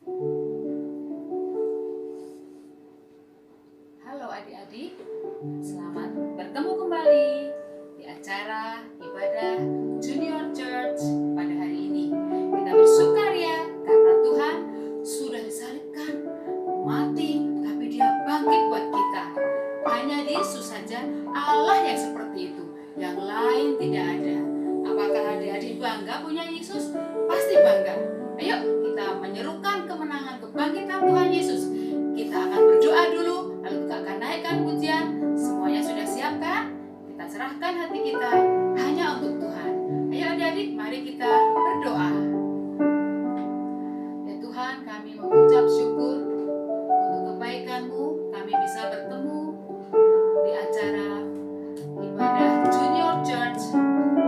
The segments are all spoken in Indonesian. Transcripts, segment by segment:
Halo adik-adik, selamat bertemu kembali di acara ibadah Junior Church pada hari ini. Kita bersukaria karena Tuhan sudah disalibkan, mati, tapi Dia bangkit buat kita. Hanya Yesus saja Allah yang seperti itu, yang lain tidak ada. Apakah adik-adik bangga punya Yesus? Pasti bangga. Ayo kita menyerukan kemenangan kebangkitan Tuhan Yesus. Kita akan berdoa dulu, lalu kita akan naikkan pujian. Semuanya sudah siap kan? Kita serahkan hati kita hanya untuk Tuhan. Ayo adik-adik, mari kita berdoa. Ya Tuhan, kami mengucap syukur untuk kebaikan-Mu. Kami bisa bertemu di acara ibadah Junior Church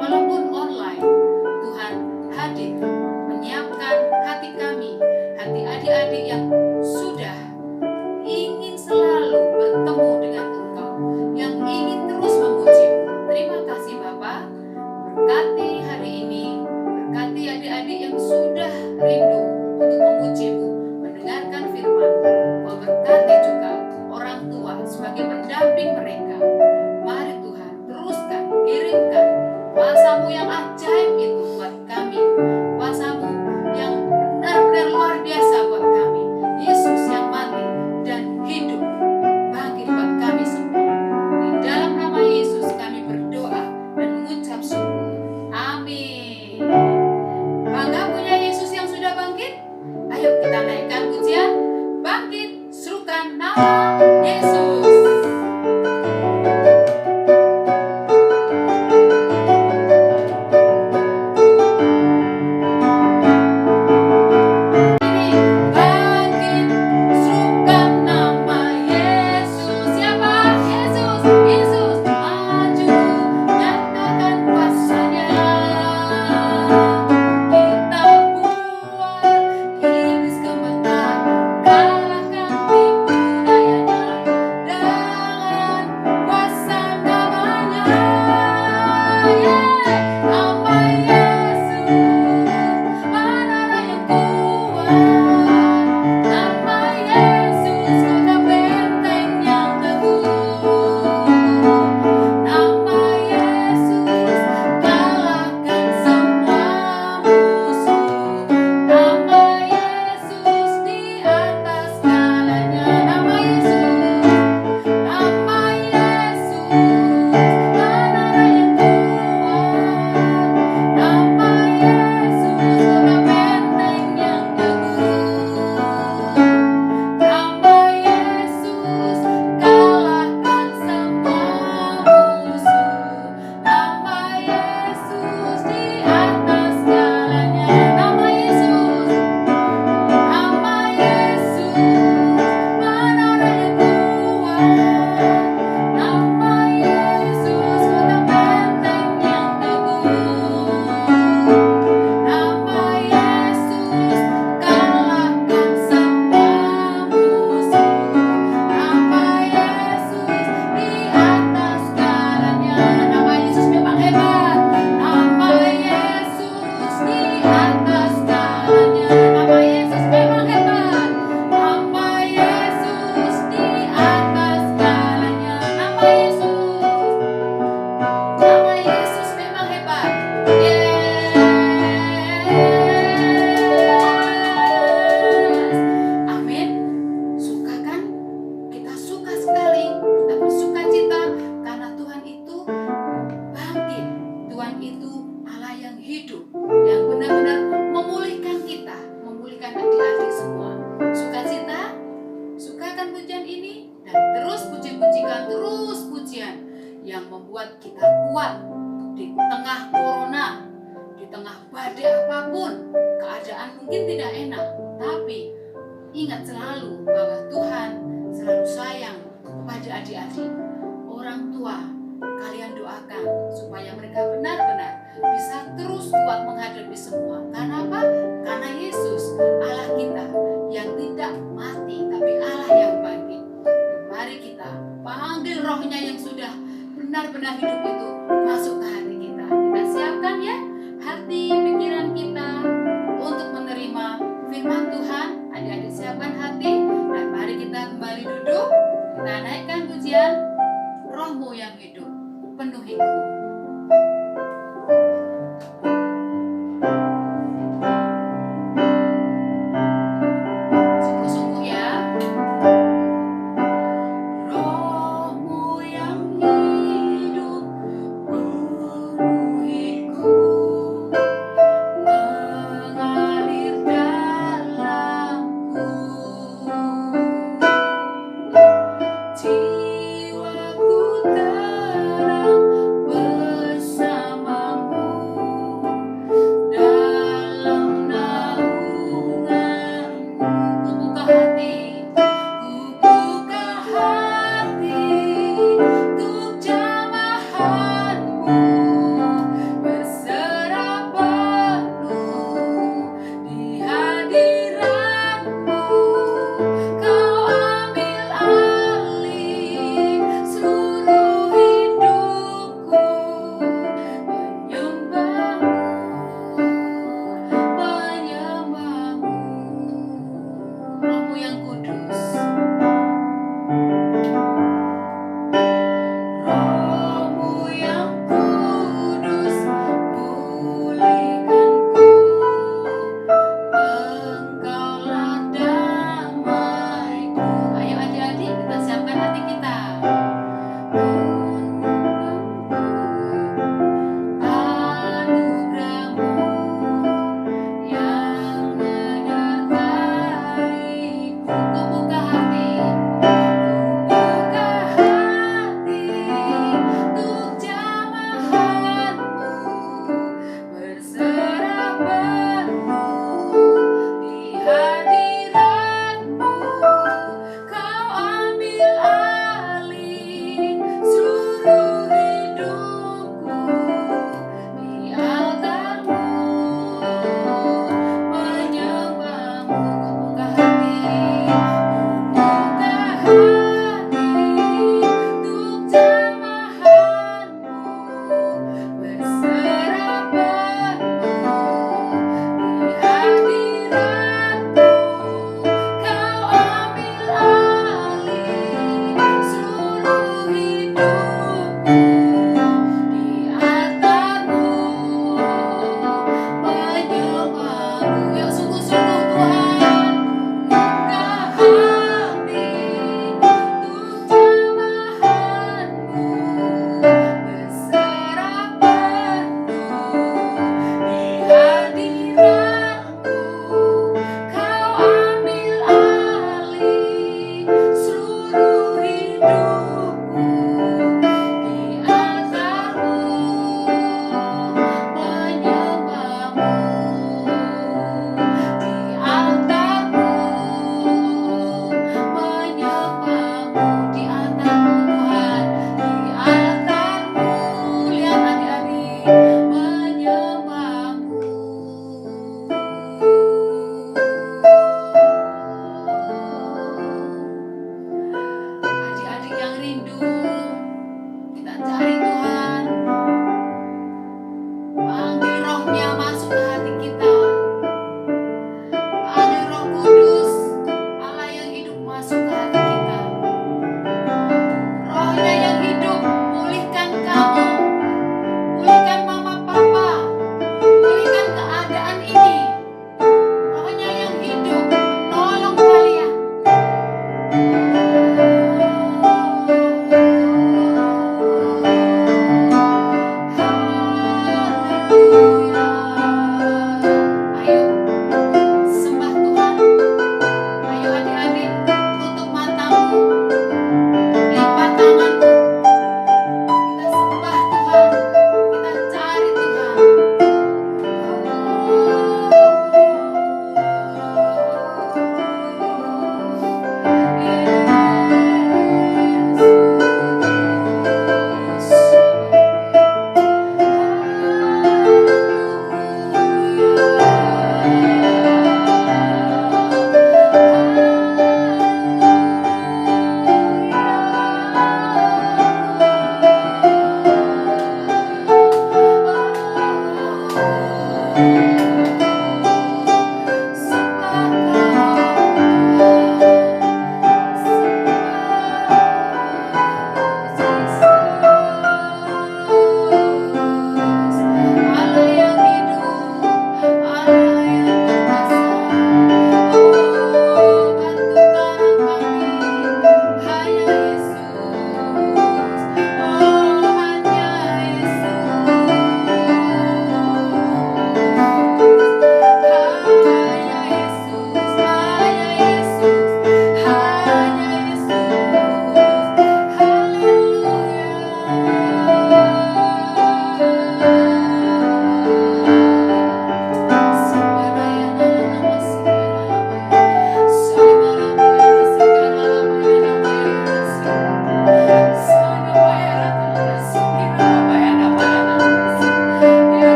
walaupun online. Tuhan hadir menyiapkan hati kami, hati adik-adik yang sudah ingin selalu bertemu dengan Engkau, yang ingin terus memuji-Mu. Terima kasih Bapa. Berkati hari ini, berkati adik-adik yang sudah rindu untuk memuji-Mu, mendengarkan firman-Mu. Kau berkati juga orang tua sebagai pendamping mereka. Mari Tuhan, teruskan, kirimkan kuasa-Mu yang ajaib itu buat kami, kuasa-Mu yang benar-benar luar biasa buat kami. Yesus yang mati dan hidup, bangkit buat kami semua. Di dalam nama Yesus kami berdoa dan mengucap syukur. Amin. Bangga punya Yesus yang sudah bangkit? Ayo kita naikkan pujian. Bangkit, serukan nama Yesus. Yang membuat kita kuat di tengah corona, di tengah badai apapun, keadaan mungkin tidak enak, tapi ingat selalu bahwa Tuhan selalu sayang kepada adik-adik. Orang tua, kalian doakan supaya mereka benar-benar bisa terus kuat menghadapi semua. Karena apa? Karena Yesus, Allah kita yang tidak mati, tapi Allah yang bangkit. Mari kita panggil rohnya yang sudah benar-benar hidup itu masuk ke hati kita. Kita siapkan ya hati pikiran kita untuk menerima firman Tuhan. Adik-adik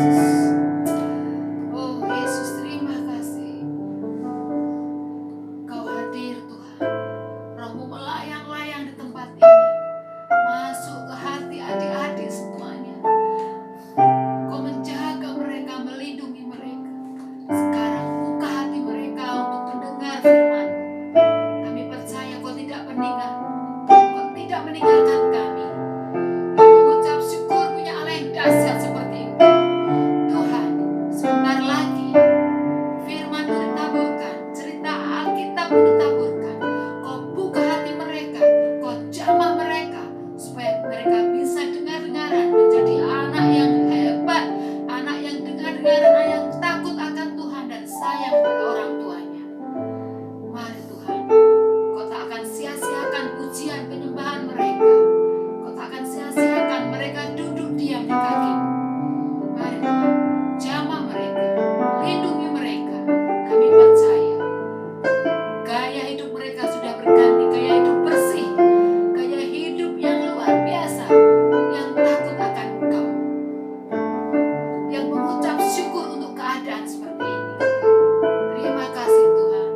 Yesus. Oh Yesus, terima kasih. Kau hadir Tuhan. Roh-Mu melayang-layang di tempat ini. Masuk ke hati adik-adik semuanya. Kau menjaga mereka, melindungi mereka. Sekarang buka hati mereka untuk mendengar firman. Kami percaya Kau tidak meninggalkan kami. Mengucap syukur punya Allah yang dahsyat seperti itu. Tuhan, sebentar lagi firman ditaburkan, cerita Alkitab ditaburkan. Kau buka hati mereka, Kau jamah mereka supaya mereka bisa dengar-dengaran, menjadi anak yang hebat, anak yang dengar-dengaran, anak yang takut akan Tuhan dan sayang pada orang tuanya. Mari Tuhan, Kau tak akan sia-siakan pujian penyembahan mereka. Kau tak akan sia-siakan mereka duduk diam di kaki-Mu. Mari Tuhan, jamah mereka, lindungi mereka. Kami percaya gaya hidup mereka sudah berganti, gaya hidup bersih, gaya hidup yang luar biasa, yang takut akan Engkau, yang mengucap syukur untuk keadaan seperti ini. Terima kasih Tuhan.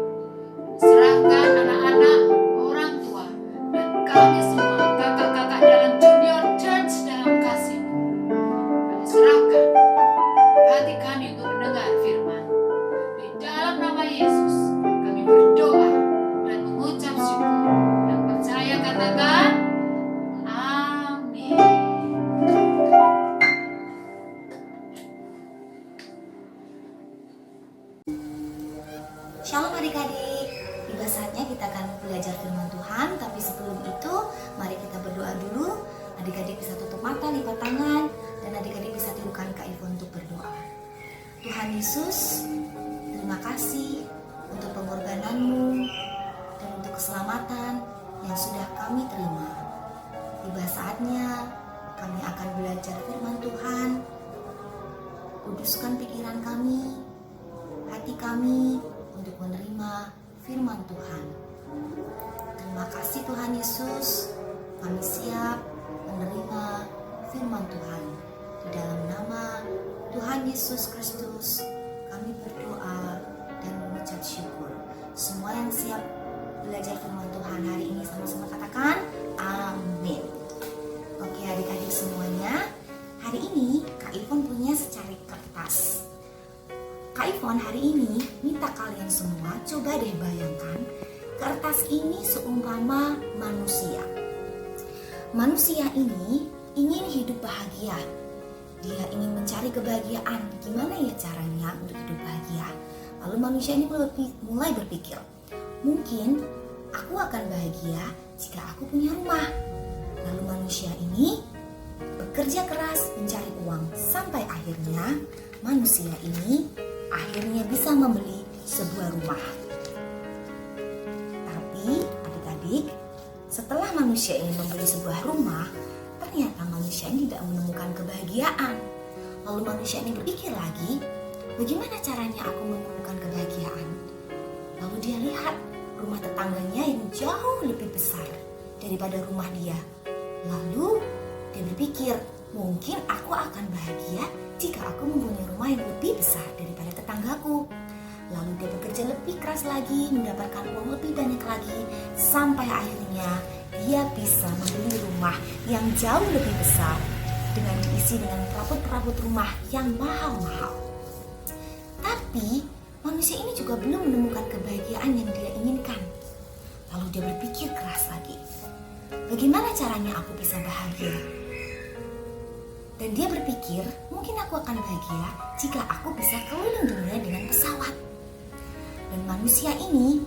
Serahkan anak-anak, orang tua, dan kami semua, kakak-kakak dalam Junior Church dalam kasih-Mu. Kami serahkan hati kami untuk mendengar firman. Di dalam nama Yesus, kami berdoa dan mengucap syukur dan percaya, katakan amin. Shalom adik-adik, tiba saatnya kita akan belajar firman Tuhan. Tapi sebelum itu, mari kita berdoa dulu. Adik-adik bisa tutup mata, lipat tangan, dan adik-adik bisa tirukan Kak Ivon untuk berdoa. Tuhan Yesus, terima kasih untuk pengorbanan-Mu dan untuk keselamatan yang sudah kami terima. Tiba saatnya kami akan belajar firman Tuhan. Kuduskan pikiran kami, hati kami, untuk menerima firman Tuhan. Terima kasih Tuhan Yesus, kami siap menerima firman Tuhan. Di dalam nama Tuhan Yesus Kristus kami berdoa dan mengucap syukur. Semua yang siap belajar firman Tuhan hari ini sama-sama katakan amin. Oke adik-adik semuanya, hari ini Kak Ivon punya secari kertas. Kak Ivon hari ini minta kalian semua coba deh bayangkan kertas ini seumpama manusia. Manusia ini ingin hidup bahagia. Dia ingin mencari kebahagiaan. Gimana ya caranya untuk hidup bahagia? Lalu manusia ini mulai berpikir, mungkin aku akan bahagia jika aku punya rumah. Lalu manusia ini bekerja keras mencari uang sampai akhirnya manusia ini akhirnya bisa membeli sebuah rumah. Tapi adik-adik, setelah manusia ini membeli sebuah rumah, ternyata manusia ini tidak menemukan kebahagiaan. Lalu manusia ini berpikir lagi, bagaimana caranya aku menemukan kebahagiaan? Lalu dia lihat rumah tetangganya yang jauh lebih besar daripada rumah dia. Lalu dia berpikir, mungkin aku akan bahagia jika aku mempunyai rumah yang lebih besar daripada tetanggaku. Lalu dia bekerja lebih keras lagi, mendapatkan uang lebih banyak lagi, sampai akhirnya dia bisa membeli rumah yang jauh lebih besar dengan diisi dengan perabot-perabot rumah yang mahal-mahal. Tapi manusia ini juga belum menemukan kebahagiaan yang dia inginkan. Lalu dia berpikir keras lagi, bagaimana caranya aku bisa bahagia? Dan dia berpikir, mungkin aku akan bahagia jika aku bisa keliling dunia dengan pesawat. Dan manusia ini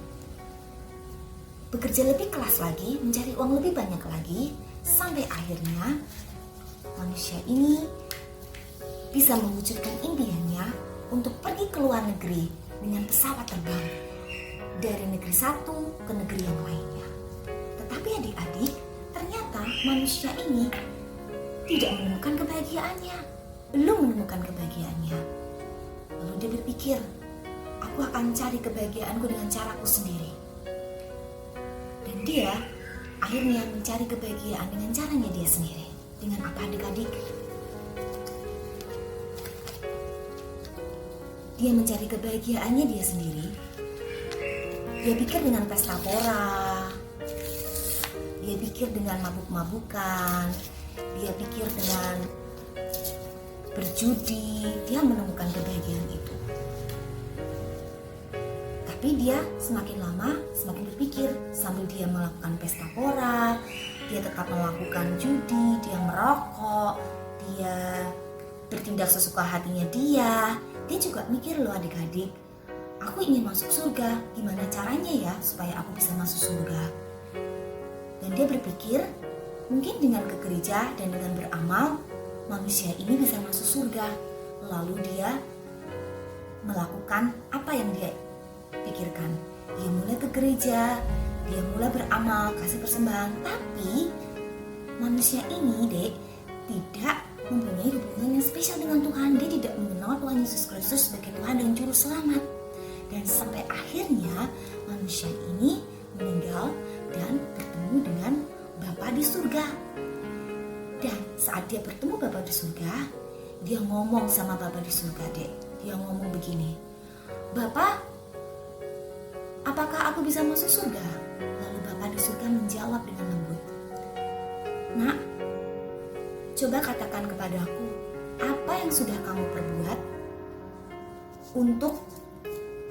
bekerja lebih keras lagi, mencari uang lebih banyak lagi, sampai akhirnya manusia ini bisa mewujudkan impiannya untuk pergi ke luar negeri dengan pesawat terbang dari negeri satu ke negeri yang lainnya. Tetapi adik-adik, ternyata manusia ini tidak menemukan kebahagiaannya, belum menemukan kebahagiaannya. Lalu dia berpikir, aku akan cari kebahagiaanku dengan caraku sendiri. Dan dia akhirnya mencari kebahagiaan dengan caranya dia sendiri. Dengan apa adik-adik? dia mencari kebahagiaannya dia sendiri. Dia pikir dengan pesta pora, dia pikir dengan mabuk-mabukan, dia pikir dengan berjudi, dia menemukan kebahagiaan itu. Tapi dia semakin lama semakin berpikir, sambil dia melakukan pesta pora, dia tetap melakukan judi, dia merokok, dia bertindak sesuka hatinya dia juga mikir loh adik-adik, aku ingin masuk surga, gimana caranya ya supaya aku bisa masuk surga? Dan dia berpikir, mungkin dengan ke gereja dan dengan beramal, manusia ini bisa masuk surga. Lalu dia melakukan apa yang dia pikirkan. Dia mulai ke gereja, dia mulai beramal, kasih persembahan. Tapi manusia ini tidak mempunyai hubungan yang spesial dengan Tuhan. Dia tidak mengenal Tuhan Yesus Kristus sebagai Tuhan dan Juru Selamat. Dan sampai akhirnya manusia ini meninggal dan bertemu dengan Bapa di surga. Dan saat dia bertemu Bapa di surga, dia ngomong sama Bapa di surga, Dia ngomong begini, Bapa, apakah aku bisa masuk surga? Lalu Bapa di surga menjawab dengan lembut, Nak, coba katakan kepadaku, apa yang sudah kamu perbuat untuk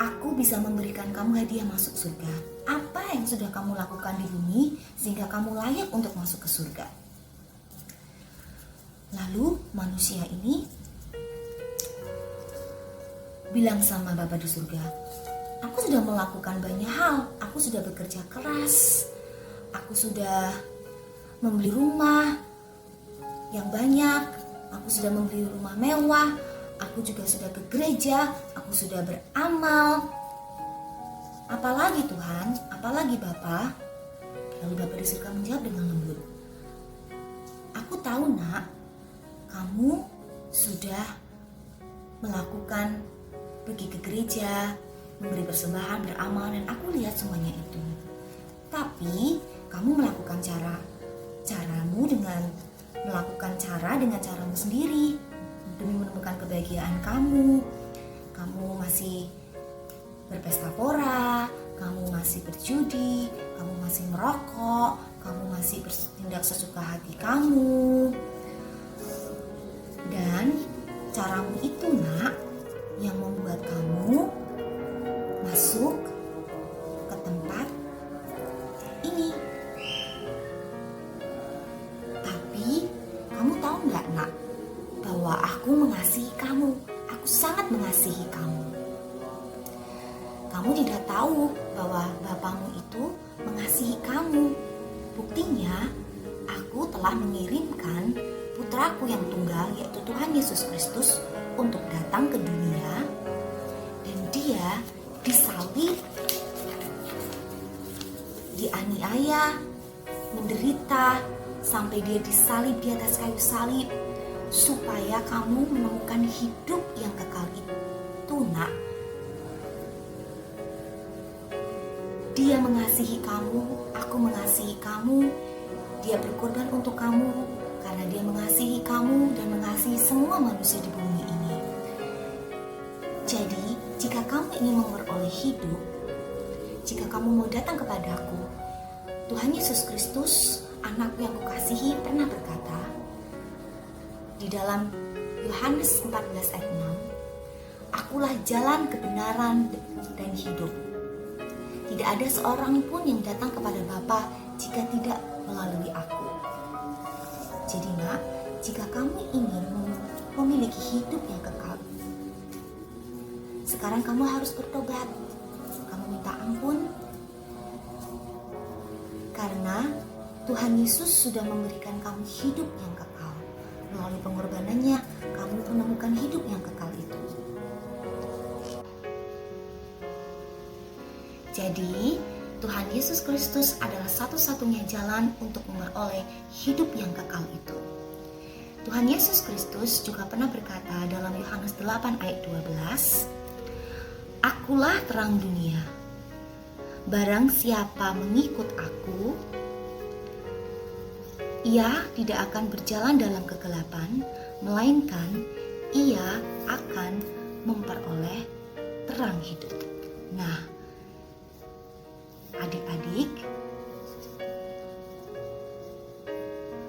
aku bisa memberikan kamu hadiah masuk surga? Apa yang sudah kamu lakukan di bumi sehingga kamu layak untuk masuk ke surga? Lalu manusia ini bilang sama Bapa di surga, aku sudah melakukan banyak hal, aku sudah bekerja keras, aku sudah membeli rumah yang banyak, aku sudah membeli rumah mewah, aku juga sudah ke gereja, aku sudah beramal. Apalagi Tuhan, apalagi Bapa? Lalu Bapa di surga menjawab dengan lembut, aku tahu Nak, kamu sudah melakukan pergi ke gereja, memberi persembahan, beramal, dan aku lihat semuanya itu. Tapi kamu melakukan caramu dengan caramu sendiri demi menemukan kebahagiaan kamu. Kamu masih berpesta pora, kamu masih berjudi, kamu masih merokok, kamu masih bertindak sesuka hati kamu. Dan caramu itu Nak yang membuat kamu masuk ke tempat ini. Tapi kamu tahu nggak Nak, bahwa aku mengasihi kamu, aku sangat mengasihi kamu. Kamu tidak tahu bahwa Bapamu itu mengasihi kamu. Buktinya, aku telah mengirimkan putraku yang tunggal, yaitu Tuhan Yesus Kristus, untuk datang ke dunia. Dan dia disalib, dianiaya, menderita, sampai dia disalib di atas kayu salib, supaya kamu menemukan hidup yang kekal itu Nak. Dia mengasihi kamu, aku mengasihi kamu. Dia berkorban untuk kamu karena dia mengasihi kamu dan mengasihi semua manusia di bumi ini. Jadi, jika kamu ingin memperoleh hidup, jika kamu mau datang kepadaku, Tuhan Yesus Kristus, anakku yang kukasihi, pernah berkata di dalam Yohanes 14 ayat 6, akulah jalan, kebenaran, dan hidup. Tidak ada seorang pun yang datang kepada Bapa jika tidak melalui aku. Jadi Nak, jika kamu ingin memiliki hidup yang kekal, sekarang kamu harus bertobat. Kamu minta ampun, karena Tuhan Yesus sudah memberikan kamu hidup yang kekal. Melalui pengorbanannya, kamu menemukan hidup yang kekal itu. Jadi, Tuhan Yesus Kristus adalah satu-satunya jalan untuk memperoleh hidup yang kekal itu. Tuhan Yesus Kristus juga pernah berkata dalam Yohanes 8 ayat 12, akulah terang dunia. Barang siapa mengikut aku, ia tidak akan berjalan dalam kegelapan, melainkan ia akan memperoleh terang hidup. Nah, adik-adik,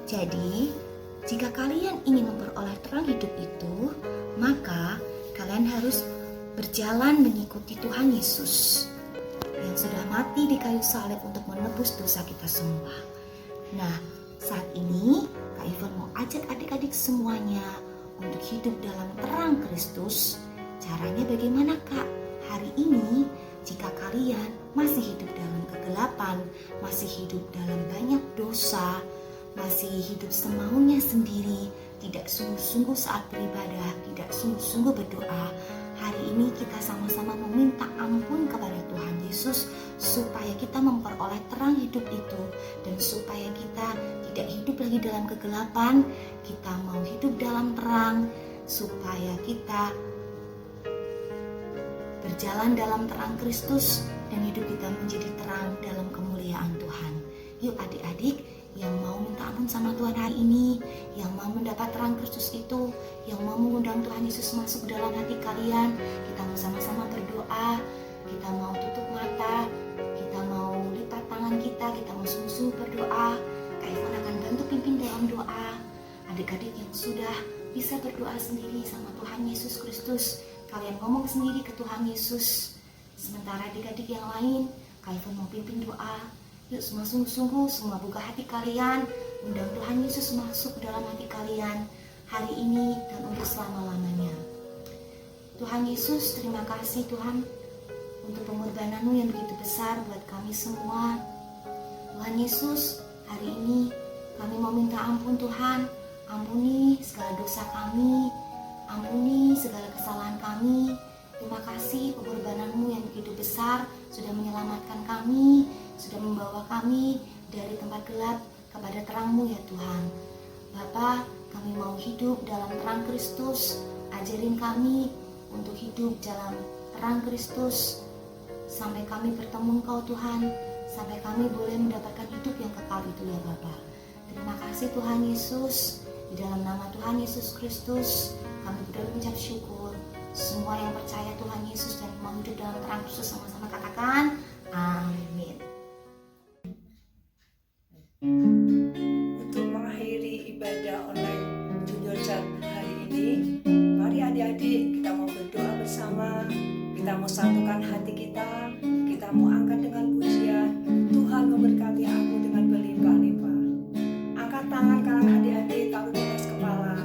jadi jika kalian ingin memperoleh terang hidup itu, maka kalian harus berjalan mengikuti Tuhan Yesus yang sudah mati di kayu salib untuk menebus dosa kita semua. Nah, saat ini Kak Ivon mau ajak adik-adik semuanya untuk hidup dalam terang Kristus. Caranya bagaimana, Kak? Hari ini jika kalian masih hidup dalam kegelapan, masih hidup dalam banyak dosa, masih hidup semaunya sendiri, tidak sungguh-sungguh saat beribadah, tidak sungguh-sungguh berdoa, hari ini kita sama-sama meminta ampun kepada Tuhan Yesus supaya kita memperoleh terang hidup itu, dan supaya kita tidak hidup lagi dalam kegelapan, kita mau hidup dalam terang, supaya kita berjalan dalam terang Kristus dan hidup kita menjadi terang dalam kemuliaan Tuhan. Yuk adik-adik yang mau minta ampun sama Tuhan hari ini, yang mau mendapat terang Kristus itu, yang mau mengundang Tuhan Yesus masuk dalam hati kalian, kita mau sama-sama berdoa, kita mau tutup mata, kita mau lipat tangan kita mau sungguh-sungguh berdoa. Kak Ivon akan bantu pimpin dalam doa. Adik-adik yang sudah bisa berdoa sendiri sama Tuhan Yesus Kristus, kalian ngomong sendiri ke Tuhan Yesus. Sementara adik-adik yang lain, Kak Ivon mau pimpin doa. Yuk semua sungguh-sungguh, semua buka hati kalian, undang Tuhan Yesus masuk dalam hati kalian hari ini dan untuk selama-lamanya. Tuhan Yesus, terima kasih Tuhan untuk pengorbanan-Mu yang begitu besar buat kami semua. Tuhan Yesus, hari ini kami mau minta ampun Tuhan, ampuni segala dosa kami, ampuni segala kesalahan kami. Terima kasih pengorbanan-Mu yang begitu besar sudah menyelamatkan kami, sudah membawa kami dari tempat gelap kepada terang-Mu ya Tuhan. Bapa, kami mau hidup dalam terang Kristus. Ajarin kami untuk hidup dalam terang Kristus sampai kami bertemu Engkau Tuhan, sampai kami boleh mendapatkan hidup yang kekal itu ya Bapa. Terima kasih Tuhan Yesus. Di dalam nama Tuhan Yesus Kristus kami berucap syukur. Semua yang percaya Tuhan Yesus dan mau hidup dalam terang Kristus sama-sama katakan amin. Untuk mengakhiri ibadah online Junior Church hari ini, mari adik-adik kita mau berdoa bersama, kita mau satukan hati kita mau angkat dengan pujian. Tuhan memberkati aku dengan berlimpah-limpah. Angkat tangan kanan adik-adik, taruh di atas kepala.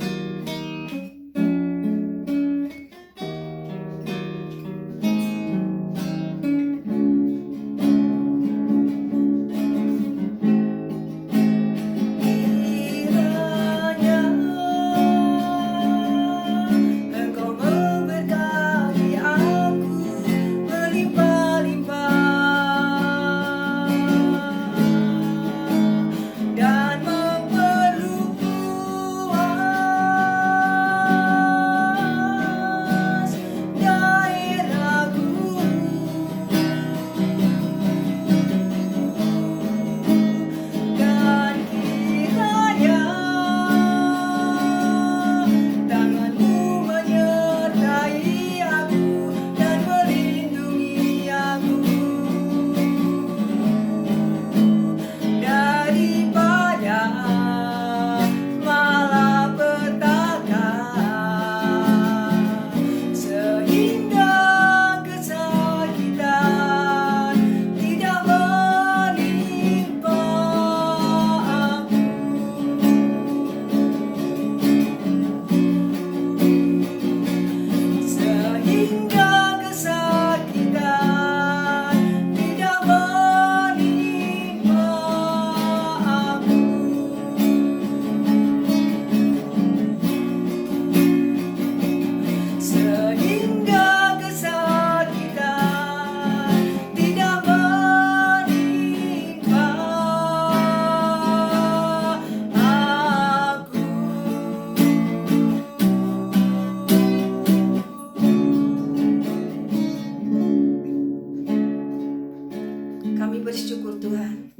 Kami bersyukur Tuhan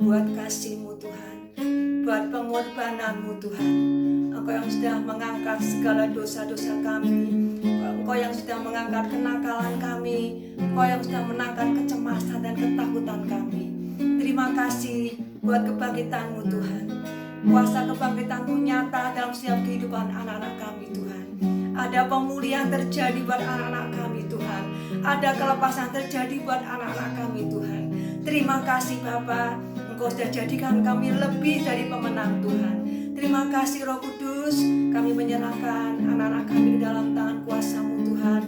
buat kasih-Mu Tuhan, buat pengorbanan-Mu Tuhan. Engkau yang sudah mengangkat segala dosa-dosa kami, Engkau yang sudah mengangkat kenakalan kami, Engkau yang sudah mengangkat kecemasan dan ketakutan kami. Terima kasih buat kebangkitan-Mu Tuhan. Kuasa kebangkitan-Mu nyata dalam setiap kehidupan anak-anak kami Tuhan. Ada pemulihan terjadi buat anak-anak kami Tuhan. Ada kelepasan terjadi buat anak-anak kami Tuhan. Terima kasih Bapa, Engkau sudah jadikan kami lebih dari pemenang Tuhan. Terima kasih Roh Kudus, kami menyerahkan anak-anak kami ke dalam tangan kuasa-Mu Tuhan.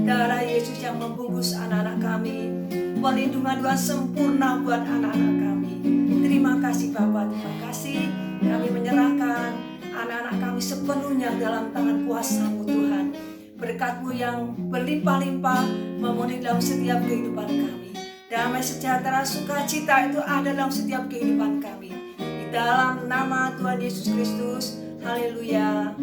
Darah Yesus yang membungkus anak-anak kami, perlindungan Tuhan sempurna buat anak-anak kami. Terima kasih Bapa, terima kasih kami menyerahkan anak-anak kami sepenuhnya dalam tangan kuasa-Mu Tuhan. Berkat-Mu yang berlimpah-limpah memenuhi dalam setiap kehidupan kami. Damai sejahtera sukacita itu ada dalam setiap kehidupan kami. Di dalam nama Tuhan Yesus Kristus, haleluya.